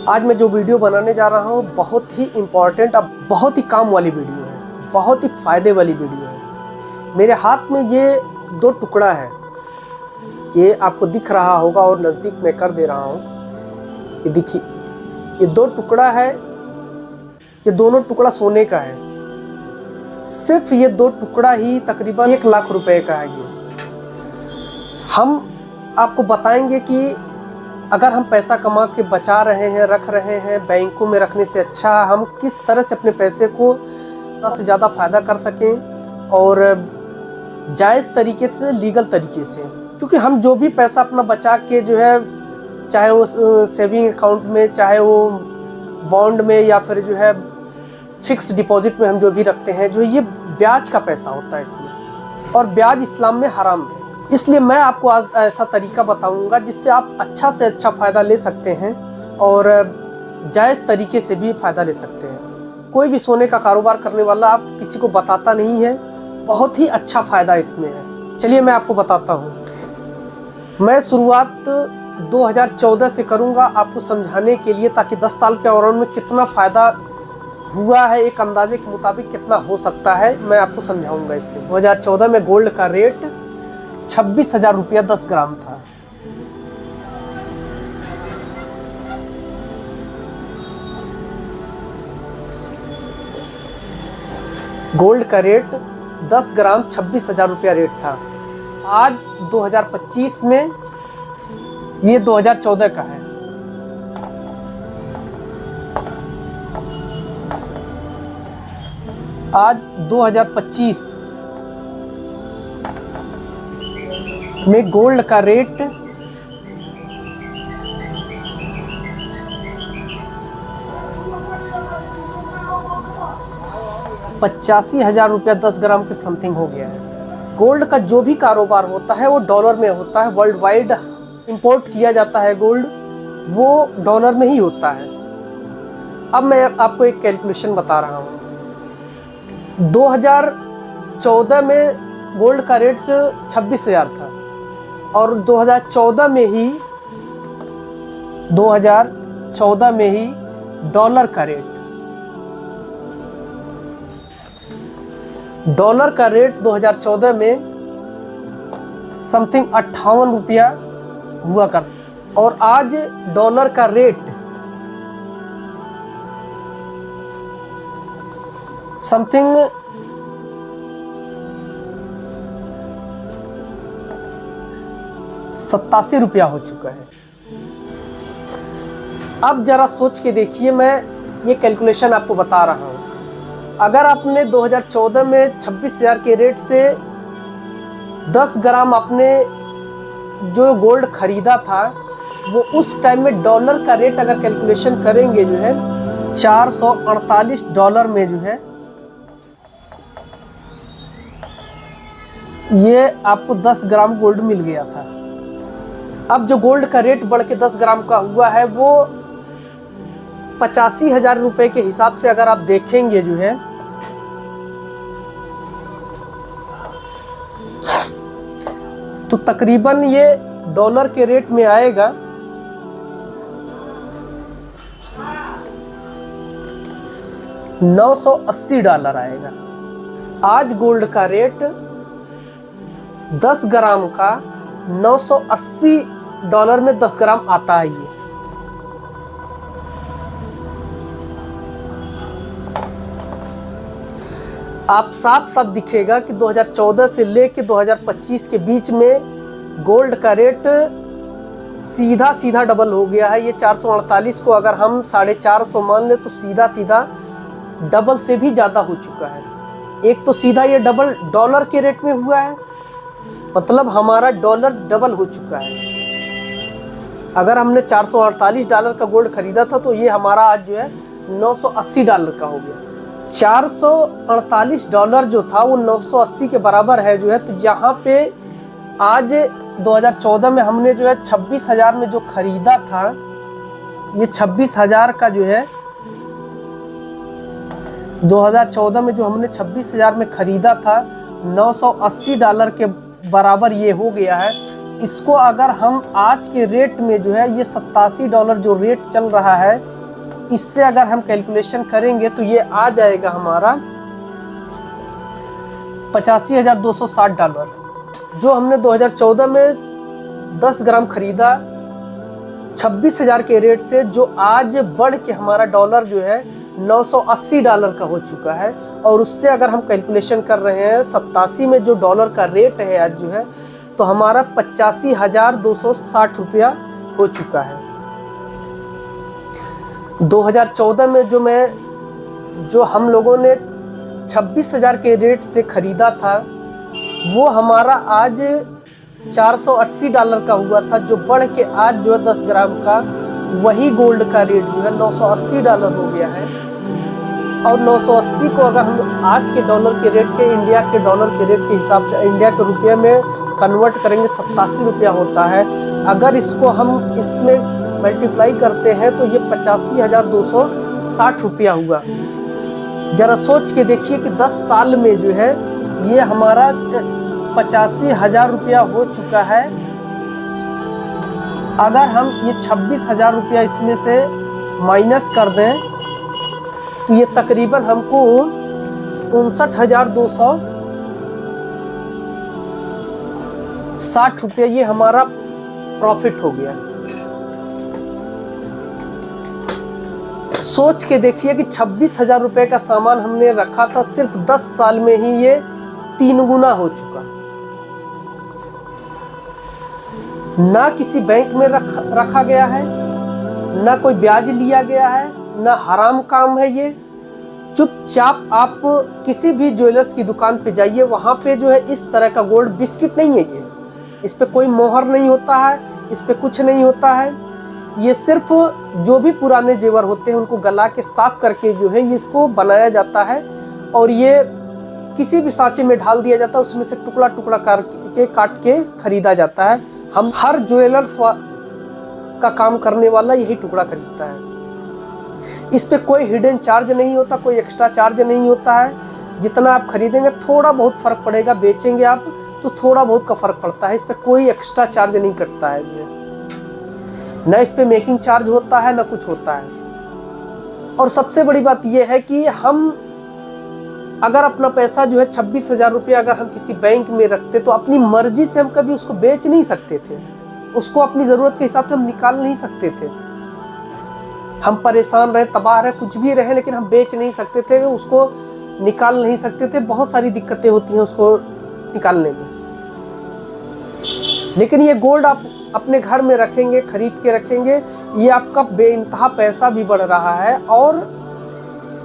आज मैं जो वीडियो बनाने जा रहा हूँ बहुत ही इम्पॉर्टेंट और बहुत ही काम वाली वीडियो है, बहुत ही फ़ायदे वाली वीडियो है। मेरे हाथ में ये दो टुकड़ा है, ये आपको दिख रहा होगा और नज़दीक में कर दे रहा हूँ। ये देखिए, ये दो टुकड़ा है, ये दोनों टुकड़ा सोने का है। सिर्फ ये दो टुकड़ा ही तकरीबन 1 लाख रुपए का है। ये हम आपको बताएंगे कि अगर हम पैसा कमा के बचा रहे हैं, रख रहे हैं, बैंकों में रखने से अच्छा हम किस तरह से अपने पैसे को ज़्यादा से ज़्यादा फ़ायदा कर सकें और जायज़ तरीके से, लीगल तरीके से। क्योंकि हम जो भी पैसा अपना बचा के जो है, चाहे वो सेविंग अकाउंट में, चाहे वो बॉन्ड में, या फिर जो है फिक्स डिपॉजिट में हम जो भी रखते हैं, जो ये ब्याज का पैसा होता है इसमें, और ब्याज इस्लाम में हराम है। इसलिए मैं आपको आज ऐसा तरीका बताऊंगा जिससे आप अच्छा से अच्छा फ़ायदा ले सकते हैं और जायज़ तरीके से भी फ़ायदा ले सकते हैं। कोई भी सोने का कारोबार करने वाला आप किसी को बताता नहीं है, बहुत ही अच्छा फ़ायदा इसमें है। चलिए मैं आपको बताता हूँ। मैं शुरुआत 2014 से करूँगा आपको समझाने के लिए, ताकि 10 साल के दौरान में कितना फ़ायदा हुआ है, एक अंदाजे के मुताबिक कितना हो सकता है, मैं आपको समझाऊंगा इससे। 2014 में गोल्ड का रेट 26,000 रुपया 10 ग्राम था। गोल्ड का रेट 10 ग्राम 26,000 रुपया रेट था। आज 2025 में ये 2014 का है। आज 2025 में गोल्ड का रेट 85,000 रुपया 10 ग्राम के समथिंग हो गया है। गोल्ड का जो भी कारोबार होता है वो डॉलर में होता है। वर्ल्ड वाइड इंपोर्ट किया जाता है गोल्ड, वो डॉलर में ही होता है। अब मैं आपको एक कैलकुलेशन बता रहा हूँ। 2014 में गोल्ड का रेट 26,000 था और 2014 में ही डॉलर का रेट 2014 में समथिंग 58 रुपया हुआ कर, और आज डॉलर का रेट समथिंग 87 रुपया हो चुका है। अब जरा सोच के देखिए, मैं ये कैलकुलेशन आपको बता रहा हूँ। अगर आपने 2014 में 26,000 के रेट से 10 ग्राम आपने जो गोल्ड खरीदा था, वो उस टाइम में डॉलर का रेट अगर कैलकुलेशन करेंगे जो है 448 डॉलर में जो है ये आपको 10 ग्राम गोल्ड मिल गया था। अब जो गोल्ड का रेट बढ़ के 10 ग्राम का हुआ है, वो 85,000 रुपए के हिसाब से अगर आप देखेंगे जो है, तो तकरीबन ये डॉलर के रेट में आएगा 980 डॉलर आएगा। आज गोल्ड का रेट 10 ग्राम का 980 डॉलर में 10 ग्राम आता है। ये आप साफ दिखेगा कि 2014 से लेके 2025 के बीच में गोल्ड का रेट सीधा डबल हो गया है। ये 448 को अगर हम 450 मान ले, तो सीधा डबल से भी ज़्यादा हो चुका है। एक तो सीधा ये डबल डॉलर के रेट में हुआ है, मतलब हमारा डॉलर डबल हो चुका है। अगर हमने 448 डॉलर का गोल्ड खरीदा था, तो ये हमारा आज जो है 980 डॉलर का हो गया। 448 डॉलर जो था वो 980 के बराबर है जो है। तो यहाँ पे आज 2014 में हमने जो है 26,000 में जो खरीदा था, ये 26,000 का जो है 2014 में जो हमने 26,000 में खरीदा था, 980 डॉलर के बराबर ये हो गया है। इसको अगर हम आज के रेट में जो है, ये 87 डॉलर जो रेट चल रहा है, इससे अगर हम कैलकुलेशन करेंगे तो ये आ जाएगा हमारा $85,260, जो हमने 2014 में 10 ग्राम खरीदा 26,000 के रेट से, जो आज बढ़ के हमारा डॉलर जो है $980 का हो चुका है। और उससे अगर हम कैलकुलेशन कर रहे हैं 87 में जो डॉलर का रेट है आज जो है, तो हमारा 85,260 रुपया हो चुका है। 2014 में जो हम लोगों ने 26,000 के रेट से खरीदा था, वो हमारा आज $480 का हुआ था, जो बढ़ के आज जो है 10 ग्राम का वही गोल्ड का रेट जो है $980 हो गया है। और 980 को अगर हम आज के डॉलर के रेट के, इंडिया के डॉलर के रेट के हिसाब से इंडिया के रुपये में कन्वर्ट करेंगे 87 रुपया होता है। अगर इसको हम इसमें मल्टीप्लाई करते हैं तो ये 85,260 रुपया हुआ। ज़रा सोच के देखिए कि 10 साल में जो है ये हमारा 85,000 रुपया हो चुका है। अगर हम ये 26,000 रुपया इसमें से माइनस कर दें तो ये तकरीबन हमको 59,260 रुपया ये हमारा प्रॉफिट हो गया। सोच के देखिए कि 26,000 रुपये का सामान हमने रखा था, सिर्फ 10 साल में ही ये 3 गुना हो चुका। ना किसी बैंक में रखा गया है, ना कोई ब्याज लिया गया है, ना हराम काम है ये। चुपचाप आप किसी भी ज्वेलर्स की दुकान पे जाइए, वहाँ पे जो है इस तरह का गोल्ड बिस्किट नहीं है ये। इस पे कोई मोहर नहीं होता है, इस पे कुछ नहीं होता है। ये सिर्फ जो भी पुराने जेवर होते हैं उनको गला के साफ करके जो है ये इसको बनाया जाता है और ये किसी भी सांचे में ढाल दिया जाता है, उसमें से टुकड़ा टुकड़ा करके काट के खरीदा जाता है। हम हर ज्वेलर्स का काम करने वाला यही टुकड़ा खरीदता है। इस पे कोई हिडन चार्ज नहीं होता, कोई एक्स्ट्रा चार्ज नहीं होता है। जितना आप खरीदेंगे थोड़ा बहुत फ़र्क पड़ेगा, बेचेंगे आप तो थोड़ा बहुत का फ़र्क पड़ता है। इस पे कोई एक्स्ट्रा चार्ज नहीं कटता है ये, ना इस पे मेकिंग चार्ज होता है ना कुछ होता है। और सबसे बड़ी बात यह है कि हम अगर अपना पैसा जो है 26,000 रुपया अगर हम किसी बैंक में रखते तो अपनी मर्जी से हम कभी उसको बेच नहीं सकते थे, उसको अपनी ज़रूरत के हिसाब से हम निकाल नहीं सकते थे। हम परेशान रहे, तबाह रहे, कुछ भी रहे, लेकिन हम बेच नहीं सकते थे, उसको निकाल नहीं सकते थे। बहुत सारी दिक्कतें होती हैं उसको निकालने में। लेकिन ये गोल्ड आप अपने घर में रखेंगे, खरीद के रखेंगे, ये आपका बेइंतहा पैसा भी बढ़ रहा है। और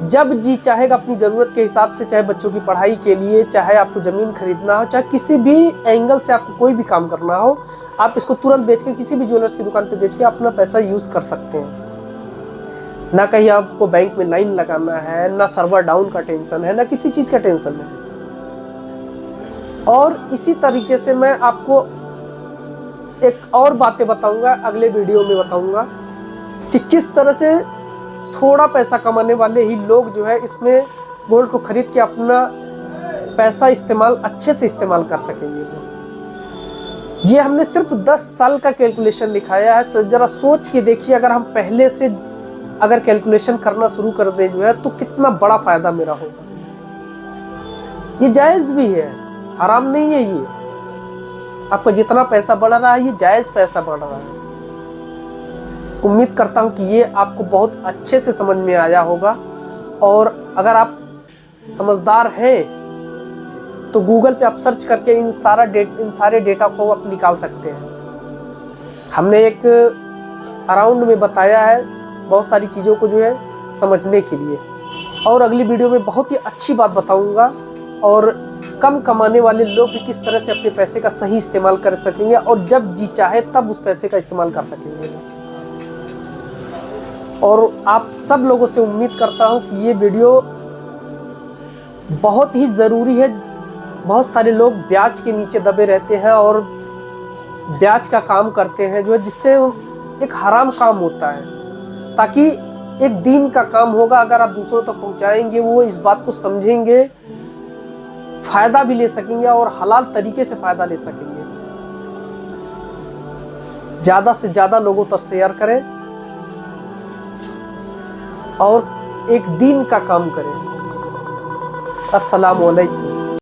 जब जी चाहेगा अपनी ज़रूरत के हिसाब से, चाहे बच्चों की पढ़ाई के लिए, चाहे आपको ज़मीन खरीदना हो, चाहे किसी भी एंगल से आपको कोई भी काम करना हो, आप इसको तुरंत बेच के किसी भी ज्वेलर्स की दुकान पे बेच के अपना पैसा यूज़ कर सकते हैं। ना कहीं आपको बैंक में लाइन लगाना है, ना सर्वर डाउन का टेंशन है, ना किसी चीज़ का टेंशन है। और इसी तरीके से मैं आपको एक और बातें बताऊंगा, अगले वीडियो में बताऊंगा कि किस तरह से थोड़ा पैसा कमाने वाले ही लोग जो है इसमें गोल्ड को खरीद के अपना पैसा इस्तेमाल अच्छे से इस्तेमाल कर सकेंगे। ये हमने सिर्फ 10 साल का कैलकुलेशन दिखाया है। ज़रा सोच के देखिए, अगर हम पहले से अगर कैलकुलेशन करना शुरू कर दें जो है तो कितना बड़ा फ़ायदा मेरा होगा। ये जायज़ भी है, हराम नहीं है। ये आपका जितना पैसा बढ़ रहा है ये जायज़ पैसा बढ़ रहा है। उम्मीद करता हूँ कि ये आपको बहुत अच्छे से समझ में आया होगा। और अगर आप समझदार हैं तो गूगल पे आप सर्च करके इन सारे डेटा को आप निकाल सकते हैं। हमने एक अराउंड में बताया है बहुत सारी चीज़ों को जो है समझने के लिए। और अगली वीडियो में बहुत ही अच्छी बात बताऊंगा और कम कमाने वाले लोग भी किस तरह से अपने पैसे का सही इस्तेमाल कर सकेंगे और जब जी चाहे तब उस पैसे का इस्तेमाल कर सकेंगे। और आप सब लोगों से उम्मीद करता हूं कि ये वीडियो बहुत ही ज़रूरी है। बहुत सारे लोग ब्याज के नीचे दबे रहते हैं और ब्याज का काम करते हैं जो है, जिससे एक हराम काम होता है। ताकि एक दिन का काम होगा, अगर आप दूसरों तक पहुंचाएंगे, वो इस बात को समझेंगे, फ़ायदा भी ले सकेंगे और हलाल तरीके से फ़ायदा ले सकेंगे। ज़्यादा से ज़्यादा लोगों तक शेयर करें। और एक दिन का काम करें। अस्सलामु अलैकुम।